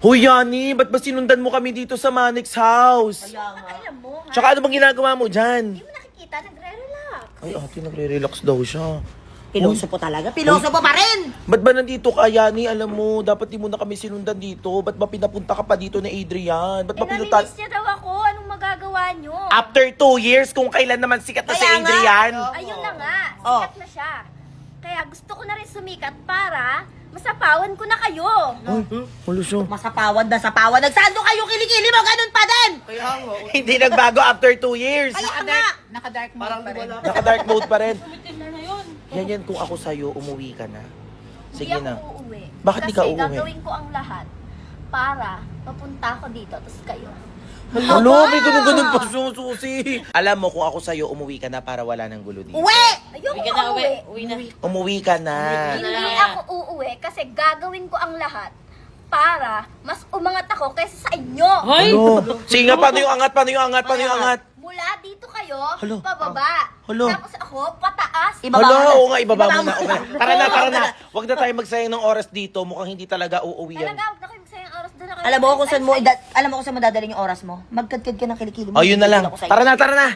Hoy, Yani, ba't ba sinundan mo kami dito sa Manix house? Kaya nga. Alam mo, ha? Tsaka ano bang ginagawa mo dyan? Hindi mo nakikita, nagre-relax. Ay, ate, nagre-relax daw siya. Piloso po talaga. Piloso po pa rin. Ba't ba nandito ka, Yani? Alam mo, dapat di mo na kami sinundan dito. Ba't ba pinapunta ka pa dito ni Adrian? Ba't ba pinutan? Namimiss niya daw ako. Anong magagawa niyo? After 2 years, kung kailan naman sikat na si Kaya nga. Adrian. Ayun na nga, Oh. sikat na siya. Kaya gusto ko na rin sumikat para masapawan ko na kayo. Ay, wala siya. Masapawan na sapawan. Nagsando kayo kilikili mo, ganun pa din. Hindi nagbago after 2 years. Kaya nga. Naka-dark mode pa rin. Naka-dark mode pa rin. Yan, kung ako sa'yo, umuwi ka na. Sige Hindi na. ako uuwi. Bakit di ka Kasi uuwi? gagawin ko ang lahat para mapunta ako dito, tapos kayo. Hello, may ganun pa susi. Alam mo, kung ako sa'yo, umuwi ka na para wala nang gulo dito. Uwi! Ayoko Uwi ka na, uuwi. uwi na. Umuwi ka na. Hindi ako uuwi kasi gagawin ko ang lahat para mas umangat ako kaysa sa inyo. Hoy! Ano? Sige nga, paano yung angat? Paano yung angat? Paano yung angat? Mula dito kayo, Hello. pababa. Hello. Tapos ako, pataas. Ibaba Hala, mo na. oo nga, ibaba Ibaba mo na. mo Okay. na. Tara na, tara na. Huwag na tayo magsayang ng oras dito. Mukhang hindi talaga uuwi yan. Talaga, huwag na kayo magsayang oras doon. Alam mo kung saan mo dadalhin yung oras mo? Magkadkad ka ng kilikili mo. Oh, yun na lang. Ako sa'yo. Tara na, tara na.